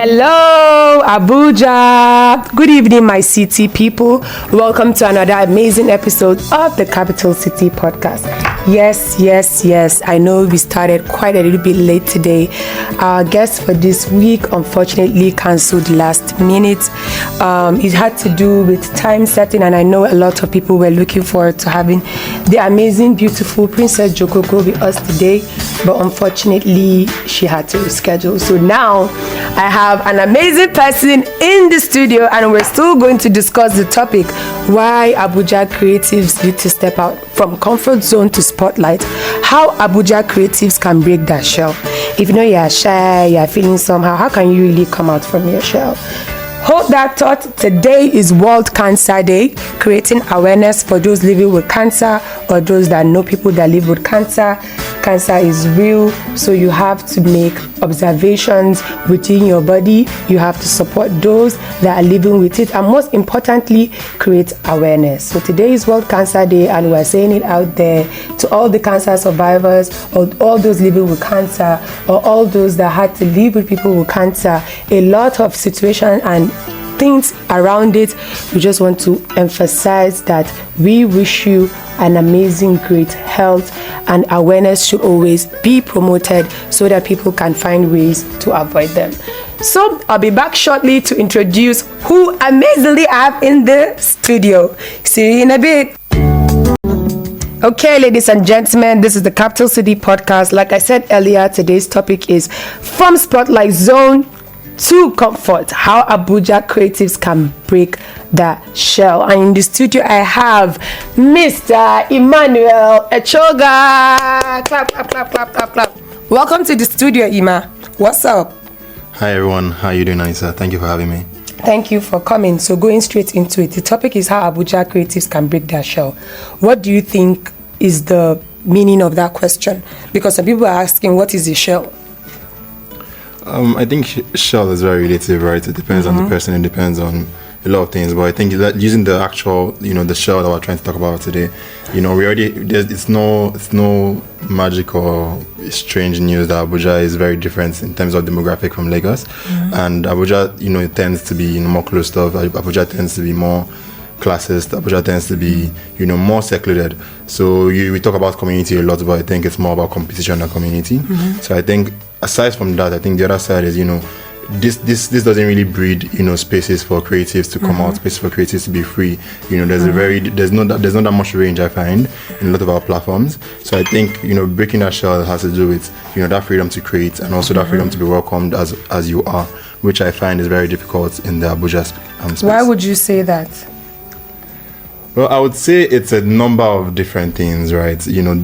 Hello, Abuja. Good evening, my city people. Welcome to another amazing episode of the Capital City Podcast. Yes. I know we started quite a little bit late today. Our guest for this week unfortunately cancelled last minute. It had to do with time setting, and I know a lot of people were looking forward to having the amazing, beautiful Princess Jecoco with us today, but unfortunately she had to reschedule. So now I have an amazing person in the studio, and we're still going to discuss the topic: why Abuja creatives need to step out from comfort zone to spotlight, how Abuja creatives can break that shell. If you know you're shy, you're feeling somehow, how can you really come out from your shell? Hold that thought. Today is World Cancer Day, creating awareness for those living with cancer or those that know people that live with cancer. Cancer is real, so you have to make observations within your body. You have to support those that are living with it, and most importantly, create awareness. So today is World Cancer Day, and we're saying it out there to all the cancer survivors, or all those living with cancer, or all those that had to live with people with cancer. A lot of situations and things around it. We just want to emphasize that we wish you an amazing, great health, and awareness should always be promoted so that people can find ways to avoid them. So I'll be back shortly to introduce who amazingly I have in the studio. See you in a bit. Okay, ladies and gentlemen, this is the Capital City Podcast. Like I said earlier, today's topic is from Spotlight Zone to Comfort, how Abuja creatives can break the shell. And in the studio I have Mr. Emmanuel Echoga. Clap. Welcome to the studio, Ima. What's up? Hi everyone, how are you doing, Anissa? Thank you for having me. Thank you for coming. So going straight into it, the topic is how Abuja creatives can break their shell. What do you think is the meaning of that question? Because some people are asking, what is a shell? I think shell is very relative, right? It depends on the person, it depends on a lot of things. But I think that using the actual, the shell that we're trying to talk about today, we already, it's no magic or strange news that Abuja is very different in terms of demographic from Lagos. And Abuja, it tends to be more closed off. Abuja tends to be more classist. Abuja tends to be, more secluded. So we talk about community a lot, but I think it's more about competition than community. So I think aside from that, I think the other side is, this doesn't really breed, spaces for creatives to come out, spaces for creatives to be free. There's not that much range, I find, in a lot of our platforms. So I think, breaking that shell has to do with, that freedom to create, and also that freedom to be welcomed as you are, which I find is very difficult in the Abuja space. Why would you say that? Well, I would say it's a number of different things, right?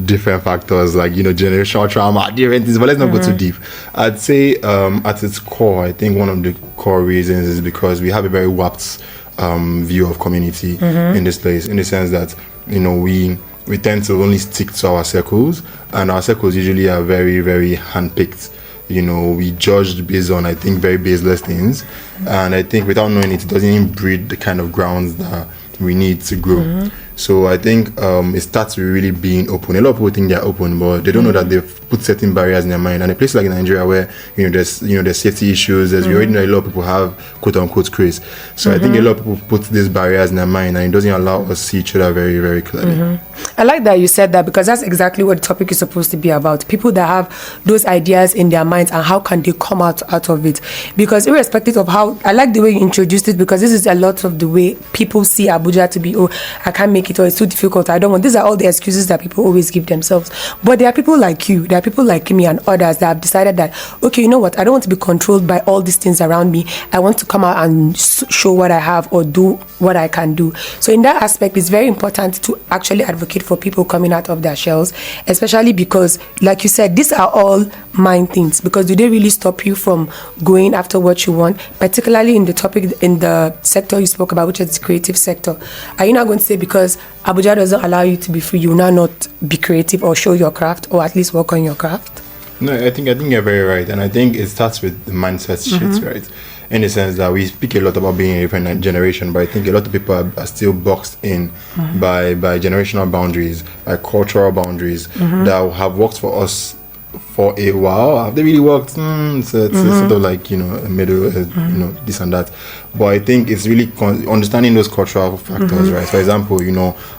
Different factors like, generational trauma, different things, but let's not go too deep. I'd say at its core, I think one of the core reasons is because we have a very warped view of community in this place, in the sense that, we tend to only stick to our circles, and our circles usually are very, very handpicked. We judged based on, I think, very baseless things. And I think without knowing it, it doesn't even breed the kind of grounds that we need to grow. So I think it starts with really being open. A lot of people think they're open, but they don't know that they've put certain barriers in their mind. And a place like Nigeria, where there's safety issues, we already know a lot of people have quote unquote craze. So I think a lot of people put these barriers in their mind, and it doesn't allow us to see each other very, very clearly. I like that you said that, because that's exactly what the topic is supposed to be about. People that have those ideas in their minds, and how can they come out of it? Because irrespective of how, I like the way you introduced it, because this is a lot of the way people see Abuja to be. Oh, I can't make it, or it's too difficult, I don't want. These are all the excuses that people always give themselves. But there are people like you, there are people like me and others that have decided that, okay, you know what, I don't want to be controlled by all these things around me. I want to come out and show what I have, or do what I can do. So in that aspect, it's very important to actually advocate for people coming out of their shells, especially because, like you said, these are all mind things. Because do they really stop you from going after what you want, particularly in the topic, in the sector you spoke about, which is the creative sector? Are you not going to say because Abuja doesn't allow you to be free, you will now not be creative or show your craft, or at least work on your craft? No, I think you're very right, and I think it starts with the mindset shit, right? In the sense that we speak a lot about being a different generation, but I think a lot of people are still boxed in by generational boundaries, by cultural boundaries that have worked for us for a while. Have they really worked? It's sort of like, a middle, this and that. But I think it's really understanding those cultural factors, right? For example,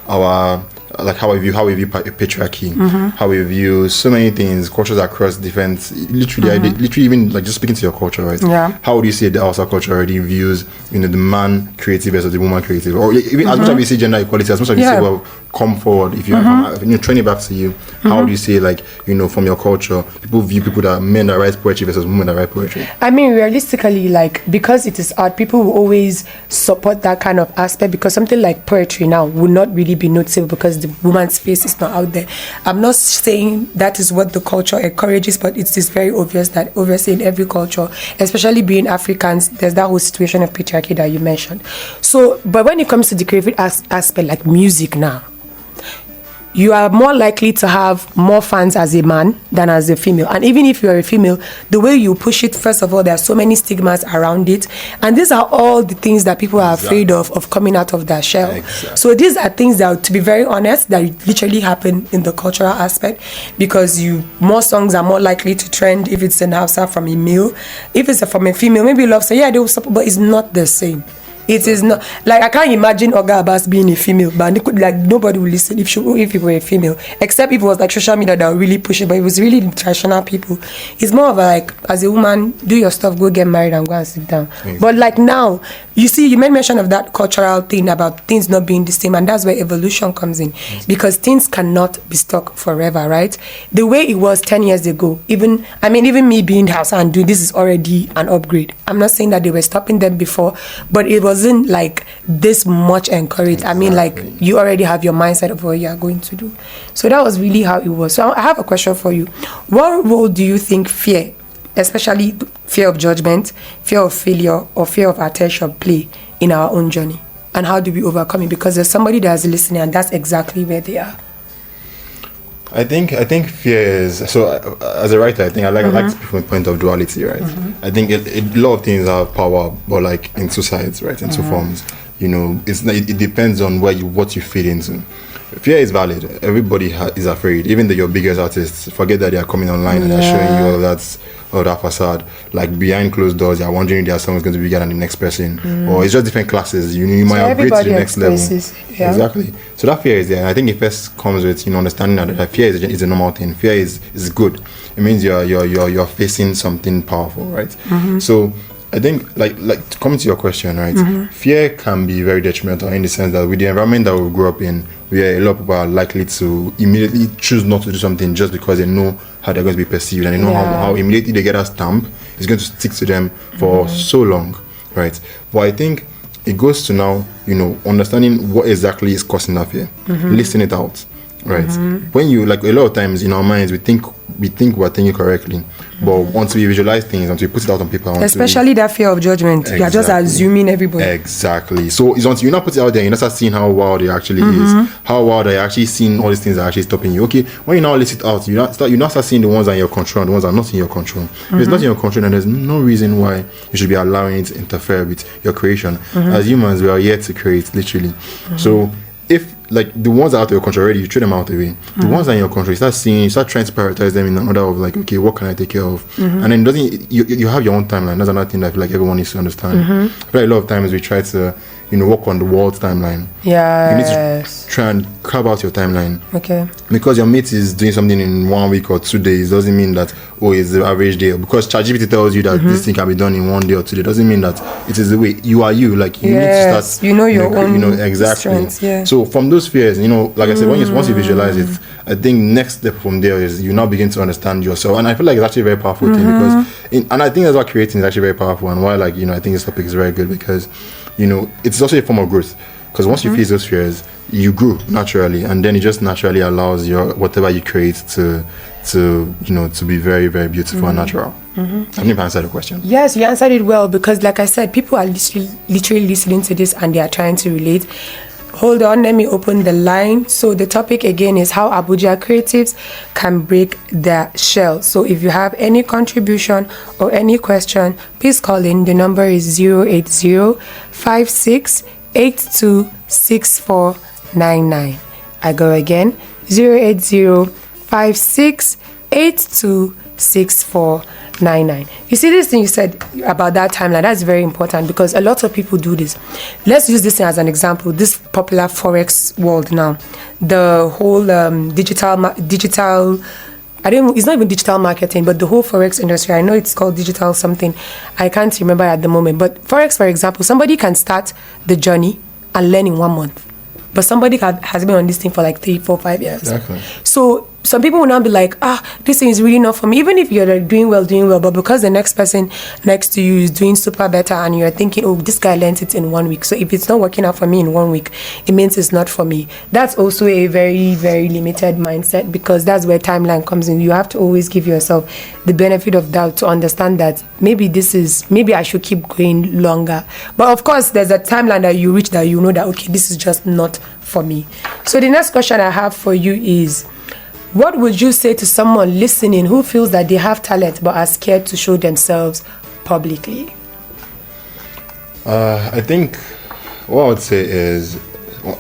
our like how we view patriarchy, how we view so many things, cultures across different, literally even like just speaking to your culture, right? Yeah. How would you say the Hausa culture already views, the man creative versus the woman creative, or even as much as we say gender equality, as much as we say, well, come forward. If you train it back to you, how do you say, like, from your culture, people view men that write poetry versus women that write poetry? I mean, realistically, like, because it is art, people will always support that kind of aspect, because something like poetry now will not really be noticeable because the woman's face is not out there. I'm not saying that is what the culture encourages, but it is very obvious that obviously in every culture, especially being Africans, there's that whole situation of patriarchy that you mentioned. So, but when it comes to the creative aspect, like music now, you are more likely to have more fans as a man than as a female. And even if you're a female, the way you push it, first of all, there are so many stigmas around it. And these are all the things that people are afraid of coming out of their shell. Exactly. So these are things that, to be very honest, that literally happen in the cultural aspect, because more songs are more likely to trend if it's an Hausa from a male. If it's from a female, maybe love, so yeah, they will support, but it's not the same. It is not, like, I can't imagine Oga Abbas being a female, but nobody will listen if it were a female, except if it was like social media that would really push it. But it was really traditional people. It's more of a, like, as a woman, do your stuff, go get married and go and sit down. Exactly. But like now, you see, you made mention of that cultural thing about things not being the same, and that's where evolution comes in, because things cannot be stuck forever, right? The way it was 10 years ago, even me being Hausa and doing this is already an upgrade. I'm not saying that they were stopping them before, but it wasn't like this much encouraged. Exactly. I mean, like, you already have your mindset of what you are going to do. So that was really how it was. So I have a question for you. What role do you think fear, especially fear of judgment, fear of failure, or fear of attention, play in our own journey? And how do we overcome it? Because there's somebody that's listening and that's exactly where they are. I think fear is, so as a writer, I think I like to speak from a point of duality, right? I think a lot of things have power, but like in two sides, right? In two forms. It depends on what you fit into. Fear is valid. Everybody is afraid. Even your biggest artists forget that they are coming online and they're showing you all that facade. Like, behind closed doors, you're wondering if their song is going to be bigger than the next person, or it's just different classes. You might upgrade to the next level. Yeah. Exactly. So that fear is there. And I think it first comes with understanding that fear is a normal thing. Fear is good. It means you're facing something powerful, right? So I think, like coming to your question, right? Fear can be very detrimental in the sense that with the environment that we grew up in, where a lot of people are likely to immediately choose not to do something just because they know how they're going to be perceived, and they know how immediately they get a stamp, it's going to stick to them for so long, right? But I think it goes to now, understanding what exactly is causing that fear, listing it out, right? When you, like, a lot of times in our minds, we think we're thinking correctly, but once we visualize things, once we put it out on paper, especially that fear of judgment, you are just assuming everybody. Exactly. So it's once you not put it out there, you not start seeing how wild it actually is, how wild are you actually seeing all these things are actually stopping you. Okay, when you now list it out, you not start seeing the ones that are in your control and the ones that are not in your control. If it's not in your control, then there's no reason why you should be allowing it to interfere with your creation. As humans, we are here to create, literally. So if, like, the ones that are out of your control already, you throw them out away. The ones that are in your control, you start trying to prioritize them in an order of, like, okay, what can I take care of? And then you have your own timeline. That's another thing that I feel like everyone needs to understand. I feel like a lot of times we try to work on the world's timeline. You need to try and carve out your timeline. Okay. Because your mate is doing something in 1 week or 2 days doesn't mean that, it's the average day. Because ChatGPT tells you that this thing can be done in 1 day or 2 days, doesn't mean that it is the way. You are you. Like, you need to start. Your own exactly. strengths, yeah. So from those fears, like I said, once you visualize it, I think next step from there is you now begin to understand yourself. And I feel like it's actually a very powerful thing, because and I think that's why creating is actually very powerful, and why, like, I think this topic is very good, because it's also a form of growth. Because once you face those fears, you grew naturally, and then it just naturally allows your whatever you create to be very, very beautiful and natural. I think I answered the question. Yes, you answered it well, because, like I said, people are literally listening to this and they are trying to relate. Hold on, let me open the line. So the topic again is how Abuja creatives can break their shell. So if you have any contribution or any question, please call in. The number is 080-5682-6499. I go again, 080-5682-6499. 826499. You see this thing you said about that timeline, that's very important because a lot of people do this. Let's use this thing as an example. This popular forex world now, the whole digital it's not even digital marketing, but the whole forex industry. I know it's called digital something. I can't remember at the moment. But forex, for example, somebody can start the journey and learn in 1 month. But somebody has been on this thing for like 3, 4, 5 years. Exactly. So some people will not be like, this thing is really not for me. Even if you're like doing well, but because the next person next to you is doing super better and you're thinking, oh, this guy learned it in 1 week. So if it's not working out for me in 1 week, it means it's not for me. That's also a very, very limited mindset because that's where timeline comes in. You have to always give yourself the benefit of doubt to understand that maybe I should keep going longer. But of course, there's a timeline that you reach that you know that, okay, this is just not for me. So the next question I have for you is, what would you say to someone listening who feels that they have talent but are scared to show themselves publicly? I think what I would say is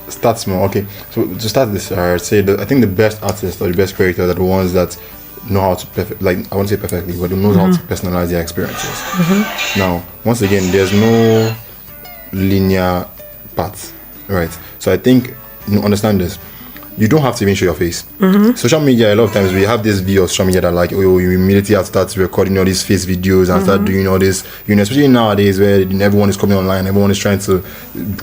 start small. Okay, so to start this, I'd say I think the best artists or the best creators are the ones that know how to I won't say perfectly, but they know how to personalize their experiences. Now, once again, there's no linear path, right? So I think understand this. You don't have to even show your face. Social media, a lot of times we have this view of social media that like, oh, you immediately have to start recording all these face videos and start doing all this, especially nowadays where everyone is coming online, everyone is trying to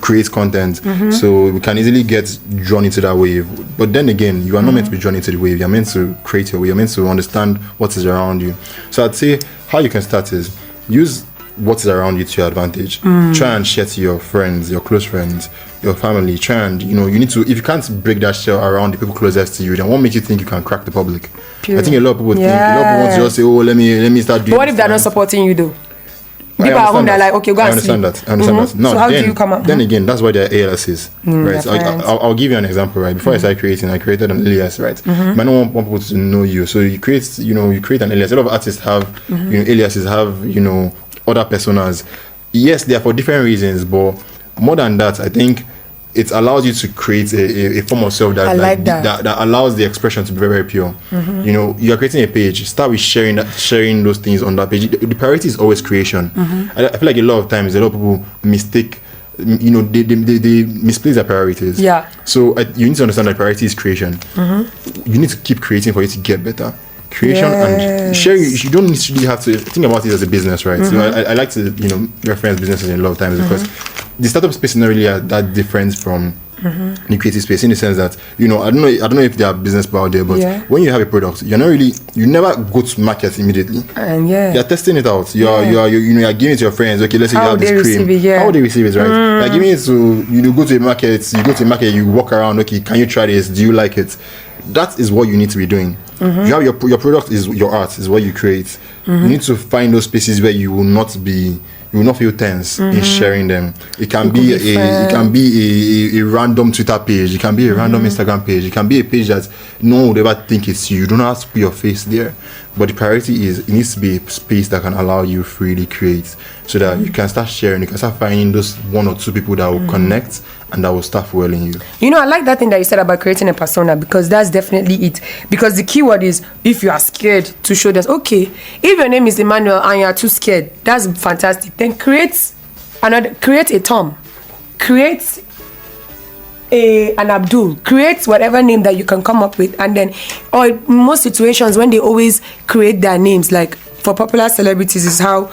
create content. So we can easily get drawn into that wave. But then again, you are not meant to be drawn into the wave. You're meant to create your way. You're meant to understand what is around you. So I'd say how you can start is use what is around you to your advantage. Try and share to your friends, your close friends, your family. Try and you need to, if you can't break that shell around the people closest to you, then what makes you think you can crack the public? Period. I think a lot of people think, a lot of people want to just say, oh, let me start doing. But what if they're not supporting you though? People at home, they're like, okay, go and sleep. I understand that. No, so how do you come up? Then again, that's why there are ALSs, right? So I'll give you an example, right? Before I started creating, I created an alias, right? But I don't want people to know you, so you create an alias. A lot of artists have, aliases, have, other personas. Yes, they are for different reasons, but more than that, I think it allows you to create a form of self that that allows the expression to be very, very pure. You are creating a page. Start with sharing those things on that page. The priority is always creation. I feel like a lot of times a lot of people mistake. They misplace their priorities. Yeah. So you need to understand that priority is creation. You need to keep creating for you to get better. Creation and sharing. You don't necessarily have to think about it as a business, right? So I like to reference businesses a lot of times because the startup space is not really that different from the creative space, in the sense that I don't know if there are business out there, but when you have a product, you never go to market immediately. And you're testing it out. You're giving it to your friends. Okay, let's say you have this cream. How would they receive it, right? You're giving it to go to a market. You walk around. Okay, can you try this? Do you like it? That is what you need to be doing. You have your product is your art, is what you create. You need to find those spaces where you will not feel tense in sharing them. It can be a random Twitter page, it can be a random Instagram page, it can be a page that no one would ever think it's you. You don't have to put your face there. But the priority is it needs to be a space that can allow you freely create, so that you can start sharing, you can start finding those 1 or 2 people that will connect and that will start fueling you. I like that thing that you said about creating a persona, because that's definitely it. Because the key word is, if you are scared to show this, okay, if your name is Emmanuel and you are too scared, that's fantastic. Then create a Tom, create an Abdul, create whatever name that you can come up with. And then, or in most situations when they always create their names, like for popular celebrities is how,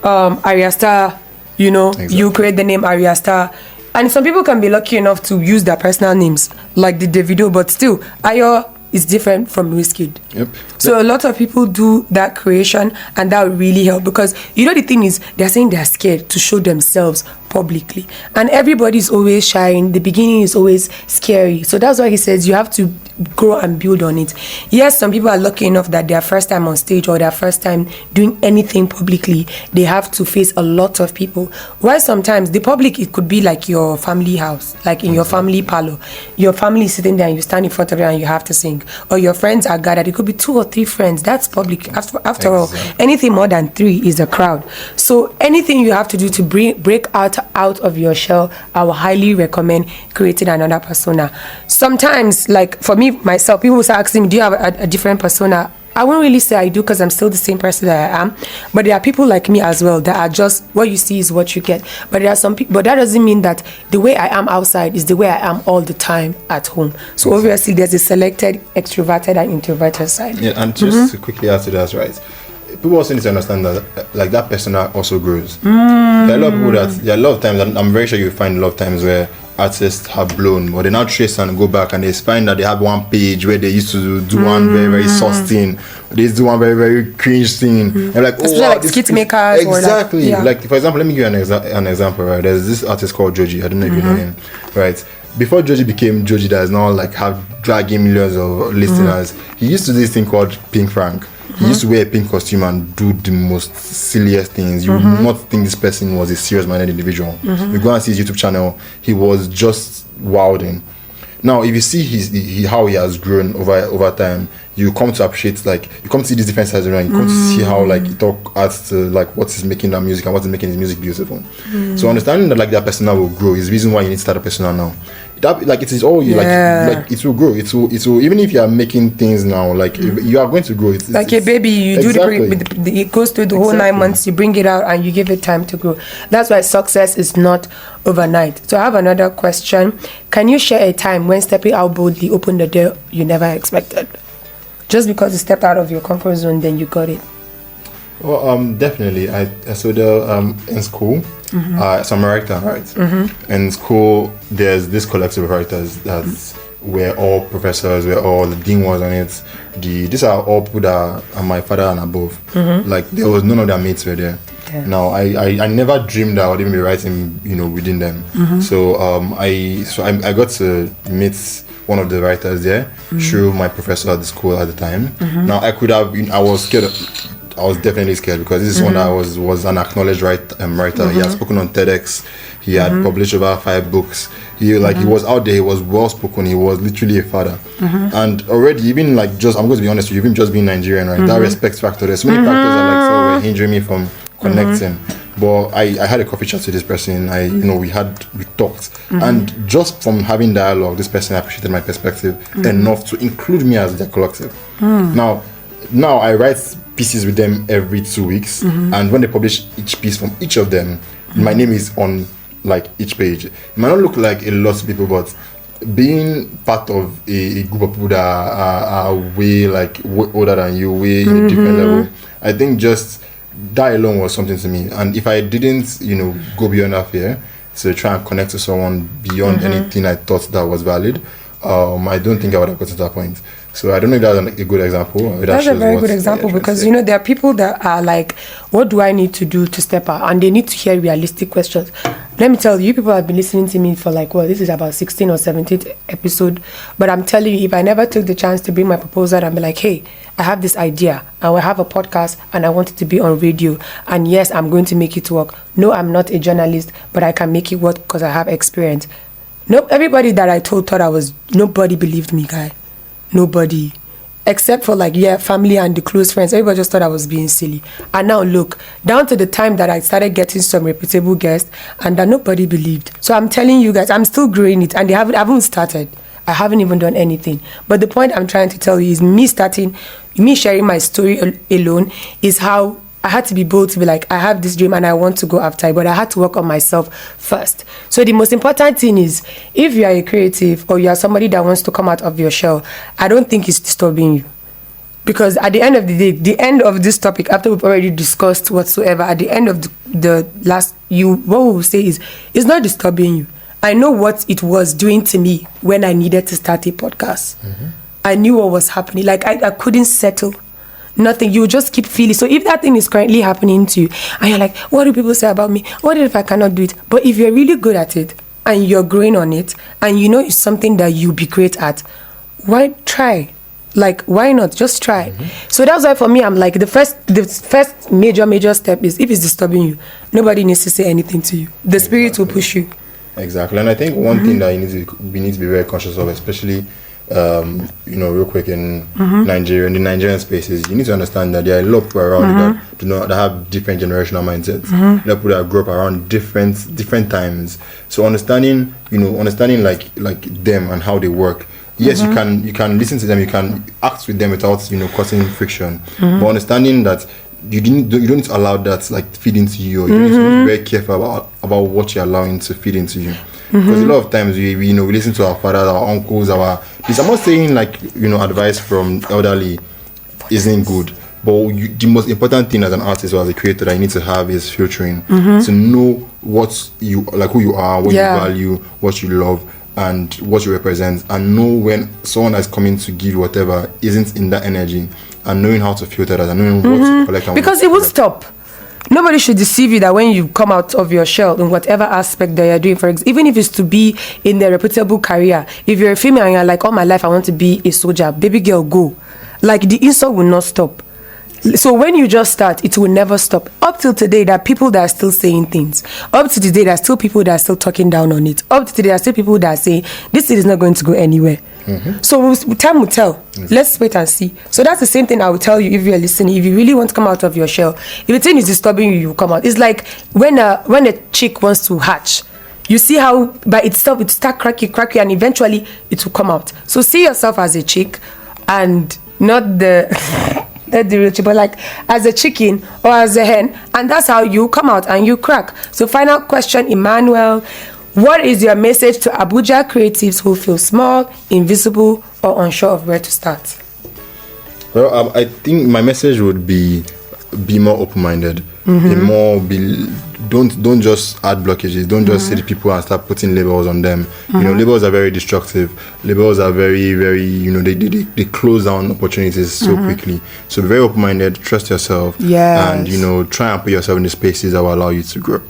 Arya Star, exactly. You create the name Arya Star. And some people can be lucky enough to use their personal names, like the Davido, but still, Ayo is different from Wizkid. Yep. So a lot of people do that creation, and that will really help, because the thing is, they're saying they're scared to show themselves publicly, and everybody's always shy. In the beginning is always scary. So that's why he says you have to grow and build on it. Yes, some people are lucky enough that their first time on stage or their first time doing anything publicly, they have to face a lot of people. While sometimes the public, it could be like your family house, like in your family parlor. Your family is sitting there and you stand in front of it and you have to sing. Or your friends are gathered. It could be 2 or 3 friends. That's public. After all, anything more than 3 is a crowd. So anything you have to do to break out out of your shell, I will highly recommend creating another persona. Sometimes, like for me, myself, people will start asking me, do you have a different persona? I won't really say I do because I'm still the same person that I am. But there are people like me as well that are just, what you see is what you get. But there are some people, but that doesn't mean that the way I am outside is the way I am all the time at home. So obviously there's a selected extroverted and introverted side. Yeah, and just to quickly add to that, right? People also need to understand that, like, that persona also grows. There are a lot of people there are a lot of times, and I'm very sure you find a lot of times where artists have blown, but they now trace and go back and they find that they have one page where they used to do one very, very sauce thing, they used to do one very, very cringe thing. And like, especially like skit makers. Exactly. Or like, for example, let me give you an example, right? There's this artist called Joji. I don't know if you know him, right? Before Joji became Joji, that is now like have dragging millions of listeners, he used to do this thing called Pink Frank. He used to wear a pink costume and do the most silliest things. You would not think this person was a serious-minded individual. You go and see his YouTube channel, he was just wilding. Now, if you see how he has grown over time, you come to appreciate, like, you come to see these different sides around. You come to see how, like, he adds to, like, what is making that music and what is making his music beautiful. So understanding that, like, that persona will grow is the reason why you need to start a persona now. That, like, it is all you like it will grow. It will even if you are making things now, like, you are going to grow. It's like a baby, you exactly. do it goes through the whole 9 months, you bring it out and you give it time to grow. That's why success is not overnight. So I have another question. Can you share a time when stepping out boldly opened the door you never expected? Just because you stepped out of your comfort zone, then you got it. Well, definitely. In school, so I'm a writer, right? In school, there's this collective of writers that we're all professors, we're all, the dean was on it. These are all people that are my father and above. Like, there was none of their mates were there. Yeah. Now, I never dreamed that I would even be writing, within them. So I got to meet one of the writers there through my professor at the school at the time. Now, I was scared. I was definitely scared because this is one that was an acknowledged writer. He had spoken on TEDx. He had published over 5 books. He was out there. He was well spoken. He was literally a father. And already, even like I'm going to be honest with you, even just being Nigerian, right? That respect factor. There's so many factors that were hindering me from connecting. But I had a coffee chat with this person. We talked, and just from having dialogue, this person appreciated my perspective enough to include me as their collective. Now I write pieces with them every 2 weeks, and when they publish each piece from each of them, my name is on like each page. It might not look like a lot of people, but being part of a group of people that are way older than you, way in a different level, I think just that alone was something to me. And if I didn't, go beyond that fear to try and connect to someone beyond anything I thought that was valid, I don't think I would have got to that point. So I don't know if that's a good example. That's a very good example because, there are people that are like, what do I need to do to step out? And they need to hear realistic questions. Let me tell you, people have been listening to me for this is about 16 or 17th episode. But I'm telling you, if I never took the chance to bring my proposal and be like, hey, I have this idea. I will have a podcast and I want it to be on radio. And yes, I'm going to make it work. No, I'm not a journalist, but I can make it work because I have experience. No, everybody that I told thought nobody believed me, guy. Nobody. Except for family and the close friends. Everybody just thought I was being silly. And now look, down to the time that I started getting some reputable guests and that nobody believed. So I'm telling you guys, I'm still growing it and I haven't started. I haven't even done anything. But the point I'm trying to tell you is me sharing my story alone is how I had to be bold to be like, I have this dream and I want to go after it, but I had to work on myself first. So the most important thing is, if you are a creative or you are somebody that wants to come out of your shell, I don't think it's disturbing you. Because at the end of the day, the end of this topic, after we've already discussed whatsoever, at the end of the last, what we will say is, it's not disturbing you. I know what it was doing to me when I needed to start a podcast. I knew what was happening. I couldn't settle. Nothing. You just keep feeling. So if that thing is currently happening to you and you're like, what do people say about me? What if I cannot do it? But if you're really good at it and you're growing on it and it's something that you'll be great at, why try? Why not? Just try. So that's why for me, I'm like, the first major step is, if it's disturbing you, nobody needs to say anything to you. The spirit will push you. Exactly. And I think one thing that we need to be very conscious of, especially real quick in Nigeria, in the Nigerian spaces, you need to understand that there are a lot of people around you that have different generational mindsets. There are people that grew up around different times. So understanding like them and how they work. Yes, you can listen to them, you can act with them without causing friction. But understanding that you don't need to allow that like feed into you. You need to be very careful about what you're allowing to feed into you. Because a lot of times we listen to our fathers, our uncles, I'm not saying like advice from elderly isn't good, but the most important thing as an artist or as a creator that you need to have is filtering, to know what you like, who you are, what you value, what you love, and what you represent, and know when someone that's coming to give you whatever isn't in that energy, and knowing how to filter that and knowing what to collect. Because it won't stop. Nobody should deceive you that when you come out of your shell in whatever aspect that you're doing, for example, even if it's to be in a reputable career, if you're a female and you're like, all my life I want to be a soldier, baby girl, go. Like, the insult will not stop. So when you just start, it will never stop. Up till today, there are people that are still saying things. Up to today, there are still people that are still talking down on it. Up to today, there are still people that are saying, this is not going to go anywhere. So time will tell. Let's wait and see. So that's the same thing I will tell you if you're listening. If you really want to come out of your shell, if the thing is disturbing you, you will come out. It's like when a chick wants to hatch. You see how by itself it start cracking, and eventually it will come out. So see yourself as a chick and not the real chick, but like as a chicken or as a hen, and that's how you come out and you crack. So final question, Emmanuel. What is your message to Abuja creatives who feel small, invisible, or unsure of where to start? Well, I think my message would be more open-minded. Don't just add blockages. Don't just see the people and start putting labels on them. Labels are very destructive. Labels are very, very, they close down opportunities so quickly. So be very open-minded, trust yourself, and try and put yourself in the spaces that will allow you to grow.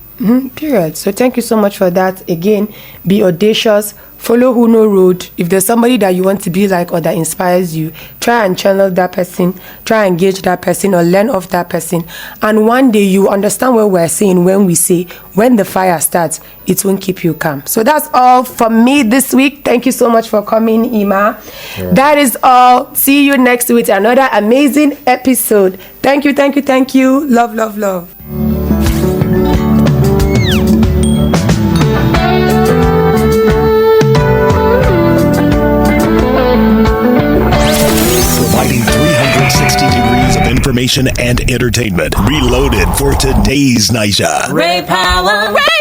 Period. So thank you so much for that. Again, be audacious, follow who know road. If there's somebody that you want to be like or that inspires you, try and channel that person, try and engage that person or learn off that person. And one day you understand what we're saying when we say, when the fire starts, it won't keep you calm. So that's all from me this week. Thank you so much for coming, Ima. Yeah. That is all. See you next week with another amazing episode. Thank you, thank you, thank you. Love, love, love. Providing 360 degrees of information and entertainment. Reloaded for today's Naija. Ray Power. Ray